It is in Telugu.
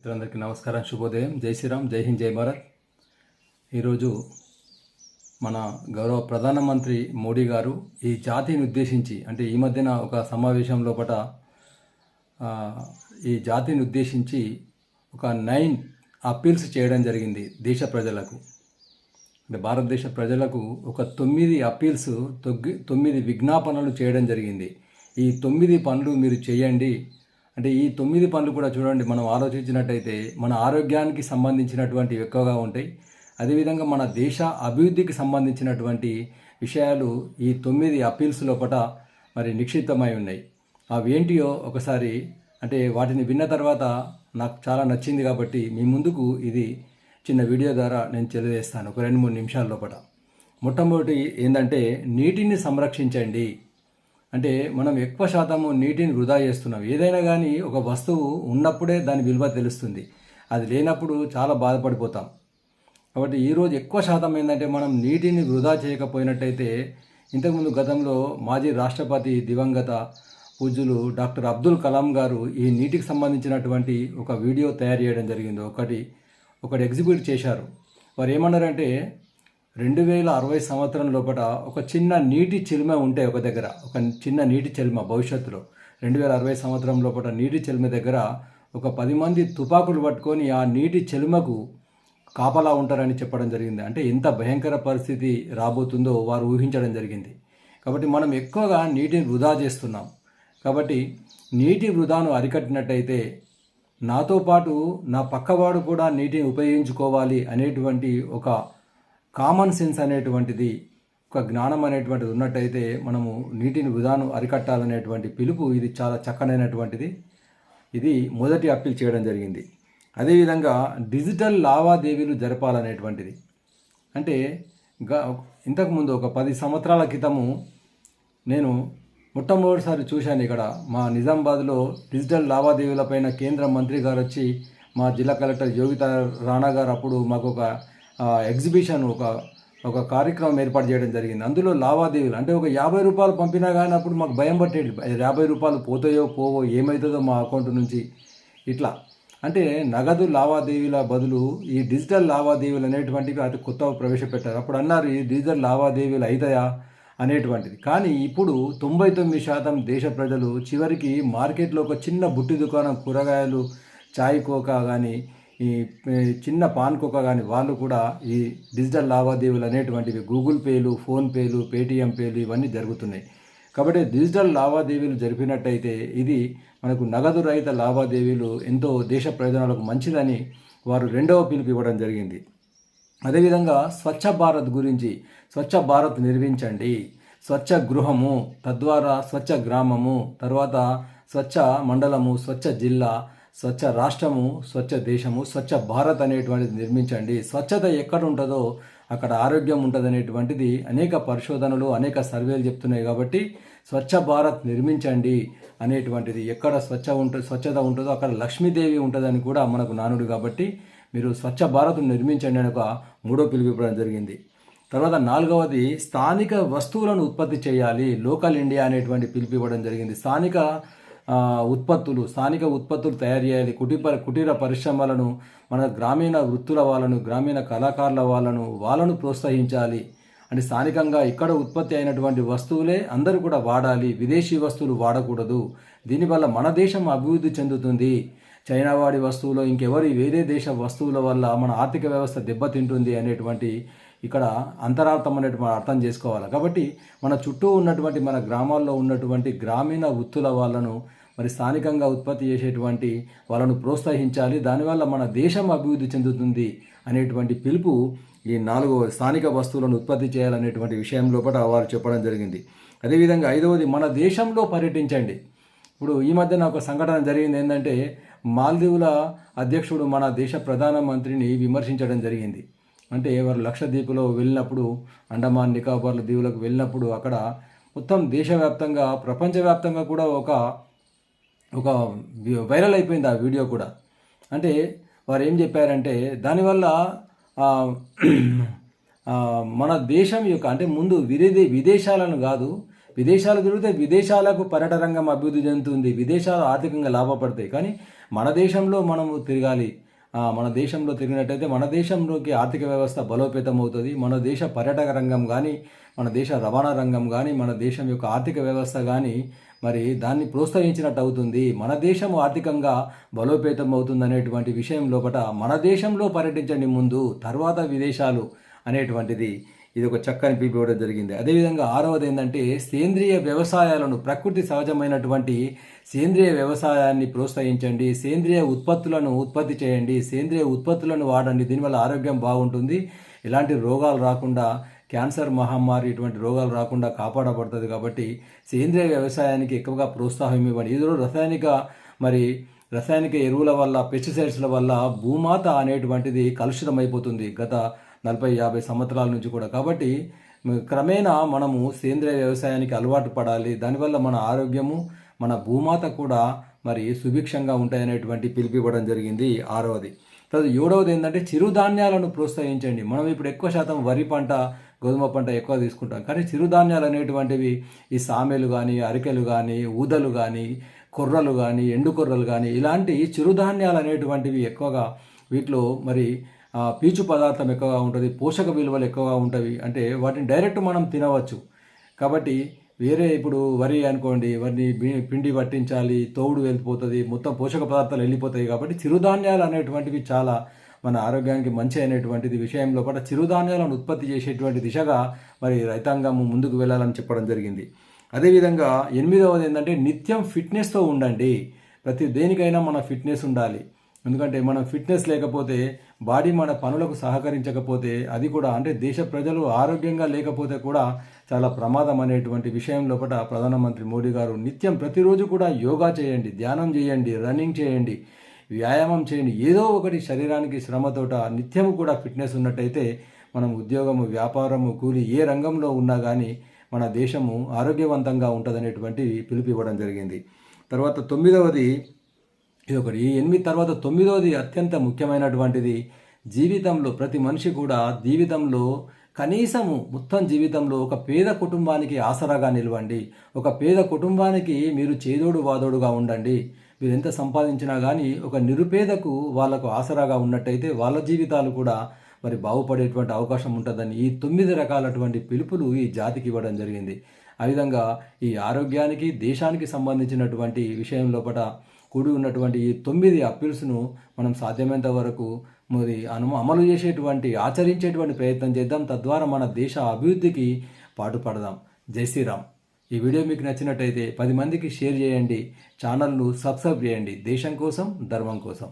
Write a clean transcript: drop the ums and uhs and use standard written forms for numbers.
మిత్రులందరికీ నమస్కారం, శుభోదయం, జై శ్రీరామ్, జై హింద్, జై భారత్. ఈరోజు మన గౌరవ ప్రధానమంత్రి మోడీ గారు ఈ జాతిని ఉద్దేశించి అంటే ఈ మధ్యన ఒక సమావేశం లోపల ఈ జాతిని ఉద్దేశించి ఒక 9 అప్పీల్స్ చేయడం జరిగింది దేశ ప్రజలకు. అంటే భారతదేశ ప్రజలకు ఒక 9 అప్పీల్స్ 9 విజ్ఞాపనలు చేయడం జరిగింది. ఈ 9 పనులు మీరు చేయండి అంటే ఈ 9 పనులు కూడా చూడండి, మనం ఆలోచించినట్టయితే మన ఆరోగ్యానికి సంబంధించినటువంటి ఎక్కువగా ఉంటాయి. అదేవిధంగా మన దేశ అభివృద్ధికి సంబంధించినటువంటి విషయాలు ఈ 9 అప్పీల్స్ లోపల మరి నిక్షిప్తమై ఉన్నాయి. అవి ఏంటియో ఒకసారి అంటే వాటిని విన్న తర్వాత నాకు చాలా నచ్చింది కాబట్టి మీ ముందుకు ఇది చిన్న వీడియో ద్వారా నేను తెలియజేస్తాను ఒక 2-3 నిమిషాల లోపల. మొట్టమొదటి ఏంటంటే నీటిని సంరక్షించండి. అంటే మనం ఎక్కువ శాతము నీటిని వృధా చేస్తున్నాం. ఏదైనా కానీ ఒక వస్తువు ఉన్నప్పుడే దాని విలువ తెలుస్తుంది, అది లేనప్పుడు చాలా బాధపడిపోతాం. కాబట్టి ఈరోజు ఎక్కువ శాతం ఏంటంటే మనం నీటిని వృధా చేయకపోయినట్టయితే, ఇంతకుముందు గతంలో మాజీ రాష్ట్రపతి దివంగత పూజ్యులు డాక్టర్ అబ్దుల్ కలాం గారు ఈ నీటికి సంబంధించినటువంటి ఒక వీడియో తయారు చేయడం జరిగింది. ఒకటి ఎగ్జిబిట్ చేశారు. వారు ఏమన్నారంటే 2060 సంవత్సరం లోపల ఒక చిన్న నీటి చిలుమ ఉంటే ఒక దగ్గర, ఒక చిన్న నీటి చిలుమ భవిష్యత్తులో 2060 సంవత్సరం లోపల నీటి చిలుమ దగ్గర ఒక 10 మంది తుపాకులు పట్టుకొని ఆ నీటి చిలుమకు కాపలా ఉంటారని చెప్పడం జరిగింది. అంటే ఎంత భయంకర పరిస్థితి రాబోతుందో వారు ఊహించడం జరిగింది. కాబట్టి మనం ఎక్కువగా నీటిని వృధా చేస్తున్నాం. కాబట్టి నీటి వృధాను అరికట్టినట్టయితే నాతో పాటు నా పక్కవాడు కూడా నీటిని ఉపయోగించుకోవాలి అనేటువంటి ఒక కామన్ సెన్స్ అనేటువంటిది, ఒక జ్ఞానం అనేటువంటిది ఉన్నట్టయితే మనము నీటిని వృధాను అరికట్టాలనేటువంటి పిలుపు ఇది చాలా చక్కనైనటువంటిది. ఇది మొదటి అప్పీల్ చేయడం జరిగింది. అదేవిధంగా డిజిటల్ లావాదేవీలు జరపాలనేటువంటిది. అంటే ఇంతకుముందు ఒక 10 సంవత్సరాల క్రితము నేను మొట్టమొదటిసారి చూశాను ఇక్కడ మా నిజామాబాద్లో డిజిటల్ లావాదేవీలపైన కేంద్ర మంత్రి గారు వచ్చి, మా జిల్లా కలెక్టర్ యోగితా రాణా గారు అప్పుడు మాకు ఒక ఎగ్జిబిషన్ ఒక కార్యక్రమం ఏర్పాటు చేయడం జరిగింది. అందులో లావాదేవీలు అంటే ఒక 50 రూపాయలు పంపినా కానీ అప్పుడు మాకు భయం పట్టేది, 50 రూపాయలు పోతాయో పోవో, ఏమవుతుందో మా అకౌంట్ నుంచి. ఇట్లా అంటే నగదు లావాదేవీల బదులు ఈ డిజిటల్ లావాదేవీలు అనేటువంటివి అది కొత్తగా ప్రవేశపెట్టారు. అప్పుడు అన్నారు ఈ డిజిటల్ లావాదేవీలు అవుతాయా అనేటువంటిది. కానీ ఇప్పుడు 99% దేశ ప్రజలు చివరికి మార్కెట్లో ఒక చిన్న బుట్టి దుకాణం, కూరగాయలు, చాయ్ కోకా కానీ, ఈ చిన్న పాన్ కోకా కానీ వాళ్ళు కూడా ఈ డిజిటల్ లావాదేవీలు అనేటువంటివి గూగుల్ పేలు, ఫోన్పేలు, పేటీఎం పేలు ఇవన్నీ జరుగుతున్నాయి. కాబట్టి డిజిటల్ లావాదేవీలు జరిపినట్టయితే ఇది మనకు నగదు రహిత లావాదేవీలు ఎంతో దేశ ప్రయోజనాలకు మంచిదని వారు 2వ పిలుపు ఇవ్వడం జరిగింది. అదేవిధంగా స్వచ్ఛ భారత్ గురించి, స్వచ్ఛ భారత్ నిర్మించండి, స్వచ్ఛ గృహము, తద్వారా స్వచ్ఛ గ్రామము, తర్వాత స్వచ్ఛ మండలము, స్వచ్ఛ జిల్లా, స్వచ్ఛ రాష్ట్రము, స్వచ్ఛ దేశము, స్వచ్ఛ భారత్ అనేటువంటిది నిర్మించండి. స్వచ్ఛత ఎక్కడ ఉంటుందో అక్కడ ఆరోగ్యం ఉంటుంది అనేటువంటిది అనేక పరిశోధనలు, అనేక సర్వేలు చెప్తున్నాయి. కాబట్టి స్వచ్ఛ భారత్ నిర్మించండి అనేటువంటిది, ఎక్కడ స్వచ్ఛత ఉంటుందో అక్కడ లక్ష్మీదేవి ఉంటుందని కూడా మనకు నానుడు. కాబట్టి మీరు స్వచ్ఛ భారత్ నిర్మించండి అని ఒక 3వ పిలుపు ఇవ్వడం జరిగింది. తర్వాత 4వది స్థానిక వస్తువులను ఉత్పత్తి చేయాలి, లోకల్ ఇండియా అనేటువంటి పిలుపు ఇవ్వడం జరిగింది. స్థానిక ఉత్పత్తులు తయారు చేయాలి. కుటీర పరిశ్రమలను, మన గ్రామీణ వృత్తుల వాళ్ళను, గ్రామీణ కళాకారుల వాళ్ళను ప్రోత్సహించాలి. అంటే స్థానికంగా ఇక్కడ ఉత్పత్తి అయినటువంటి వస్తువులే అందరూ కూడా వాడాలి, విదేశీ వస్తువులు వాడకూడదు. దీనివల్ల మన దేశం అభివృద్ధి చెందుతుంది. చైనా వాడి వస్తువులు, వేరే దేశ వస్తువుల వల్ల మన ఆర్థిక వ్యవస్థ దెబ్బతింటుంది అనేటువంటి ఇక్కడ అంతరార్థం అనేటువంటి అర్థం చేసుకోవాలి. కాబట్టి మన చుట్టూ ఉన్నటువంటి మన గ్రామాల్లో ఉన్నటువంటి గ్రామీణ వృత్తుల వాళ్ళను, మరి స్థానికంగా ఉత్పత్తి చేసేటువంటి వాళ్ళను ప్రోత్సహించాలి. దానివల్ల మన దేశం అభివృద్ధి చెందుతుంది అనేటువంటి పిలుపు ఈ 4వ స్థానిక వస్తువులను ఉత్పత్తి చేయాలనేటువంటి విషయం లోపల వారు చెప్పడం జరిగింది. అదేవిధంగా 5వది మన దేశంలో పర్యటించండి. ఇప్పుడు ఈ మధ్యన ఒక సంఘటన జరిగింది. ఏంటంటే మాల్దీవుల అధ్యక్షుడు మన దేశ ప్రధానమంత్రిని విమర్శించడం జరిగింది. అంటే వారు లక్షద్వీపులో వెళ్ళినప్పుడు, అండమాన్ నికోబార్ల దీవులకు వెళ్ళినప్పుడు అక్కడ మొత్తం దేశవ్యాప్తంగా, ప్రపంచవ్యాప్తంగా కూడా ఒక వైరల్ అయిపోయింది ఆ వీడియో కూడా. అంటే వారు ఏం చెప్పారంటే దానివల్ల మన దేశం యొక్క అంటే ముందు విదేశాలను కాదు, విదేశాలు తిరిగితే విదేశాలకు పర్యటన రంగం అభివృద్ధి చెందుతుంది, విదేశాలు ఆర్థికంగా లాభపడతాయి. కానీ మన దేశంలో మనము తిరగాలి. మన దేశంలో తిరిగినట్టయితే మన దేశంలోకి ఆర్థిక వ్యవస్థ బలోపేతం అవుతుంది. మన దేశ పర్యాటక రంగం కానీ, మన దేశ రవాణా రంగం కానీ, మన దేశం యొక్క ఆర్థిక వ్యవస్థ కానీ మరి దాన్ని ప్రోత్సహించినట్టు అవుతుంది. మన దేశం ఆర్థికంగా బలోపేతం అవుతుంది అనేటువంటి విషయం లోపల మన దేశంలో పర్యటించండి ముందు, తర్వాత విదేశాలు అనేటువంటిది ఇది ఒక చక్కని పిలుపు ఇవ్వడం జరిగింది. అదేవిధంగా 6వది ఏంటంటే సేంద్రియ వ్యవసాయాలను, ప్రకృతి సహజమైనటువంటి సేంద్రియ వ్యవసాయాన్ని ప్రోత్సహించండి. సేంద్రియ ఉత్పత్తులను ఉత్పత్తి చేయండి. సేంద్రియ ఉత్పత్తులను వాడండి. దీనివల్ల ఆరోగ్యం బాగుంటుంది. ఎలాంటి రోగాలు రాకుండా, క్యాన్సర్ మహమ్మారి ఇటువంటి రోగాలు రాకుండా కాపాడబడుతుంది. కాబట్టి సేంద్రియ వ్యవసాయానికి ఎక్కువగా ప్రోత్సాహం ఇవ్వండి. ఈరోజు రసాయనిక ఎరువుల వల్ల, పెస్టిసైడ్స్ల వల్ల భూమాత అనేటువంటిది కలుషితమైపోతుంది గత 40-50 సంవత్సరాల నుంచి కూడా. కాబట్టి క్రమేణా మనము సేంద్రియ వ్యవసాయానికి అలవాటు పడాలి. దానివల్ల మన ఆరోగ్యము, మన భూమాత కూడా సుభిక్షంగా ఉంటాయనేటువంటి పిలుపు ఇవ్వడం జరిగింది 6వది. తర్వాత 7వది ఏంటంటే చిరుధాన్యాలను ప్రోత్సహించండి. మనం ఇప్పుడు ఎక్కువ శాతం వరి పంట, గోధుమ పంట ఎక్కువ తీసుకుంటాం. కానీ చిరుధాన్యాలు అనేటువంటివి ఈ సామెలు కానీ, అరికెలు కానీ, ఊదలు కానీ, కొర్రలు కానీ, ఎండు కొర్రలు కానీ ఇలాంటి చిరుధాన్యాలు అనేటువంటివి ఎక్కువగా వీటిలో పీచు పదార్థం ఎక్కువగా ఉంటుంది, పోషక విలువలు ఎక్కువగా ఉంటాయి. అంటే వాటిని డైరెక్ట్ మనం తినవచ్చు. కాబట్టి వేరే ఇప్పుడు వరి అనుకోండి, వరిని పిండి పట్టించాలి, తోడు వెళ్ళిపోతుంది, మొత్తం పోషక పదార్థాలు వెళ్ళిపోతాయి. కాబట్టి చిరుధాన్యాలు అనేటువంటివి చాలా మన ఆరోగ్యానికి మంచి అయినటువంటిది విషయంలో కూడా చిరుధాన్యాలను ఉత్పత్తి చేసేటువంటి దిశగా రైతాంగం ముందుకు వెళ్ళాలని చెప్పడం జరిగింది. అదేవిధంగా 8వది ఏంటంటే నిత్యం ఫిట్నెస్తో ఉండండి. ప్రతి దేనికైనా మన ఫిట్నెస్ ఉండాలి. ఎందుకంటే మనం ఫిట్నెస్ లేకపోతే, బాడీ మన పనులకు సహకరించకపోతే అది కూడా అంటే దేశ ప్రజలు ఆరోగ్యంగా లేకపోతే కూడా చాలా ప్రమాదం అనేటువంటి విషయం లోపల ప్రధానమంత్రి మోడీ గారు నిత్యం ప్రతిరోజు కూడా యోగా చేయండి, ధ్యానం చేయండి, రన్నింగ్ చేయండి, వ్యాయామం చేయండి. ఏదో ఒకటి శరీరానికి శ్రమతోట నిత్యము కూడా ఫిట్నెస్ ఉన్నట్టయితే మనం ఉద్యోగము, వ్యాపారము, కూలి ఏ రంగంలో ఉన్నా కానీ మన దేశము ఆరోగ్యవంతంగా ఉంటుందనేటువంటి పిలుపు ఇవ్వడం జరిగింది. తర్వాత 9వది ఇది ఒకటి. 8 తర్వాత 9వది అత్యంత ముఖ్యమైనటువంటిది. జీవితంలో ప్రతి మనిషి కూడా జీవితంలో కనీసము మొత్తం జీవితంలో ఒక పేద కుటుంబానికి ఆసరాగా నిలవండి. ఒక పేద కుటుంబానికి మీరు చేదోడు వాదోడుగా ఉండండి. మీరు ఎంత సంపాదించినా కానీ ఒక నిరుపేదకు వాళ్ళకు ఆసరాగా ఉన్నట్టయితే వాళ్ళ జీవితాలు కూడా బాగుపడేటువంటి అవకాశం ఉంటుందని ఈ 9 రకాలటువంటి పిలుపులు ఈ జాతికి ఇవ్వడం జరిగింది. ఆ విధంగా ఈ ఆరోగ్యానికి, దేశానికి సంబంధించినటువంటి విషయం లోపల కూడి ఉన్నటువంటి ఈ 9 అప్పీల్స్ను మనం సాధ్యమైనంత వరకు అమలు చేసేటువంటి, ఆచరించేటువంటి ప్రయత్నం చేద్దాం. తద్వారా మన దేశ అభివృద్ధికి పాటుపడదాం. జై శ్రీరామ్. ఈ వీడియో మీకు నచ్చినట్టయితే 10 మందికి షేర్ చేయండి. ఛానల్ను సబ్స్క్రైబ్ చేయండి. దేశం కోసం, ధర్మం కోసం.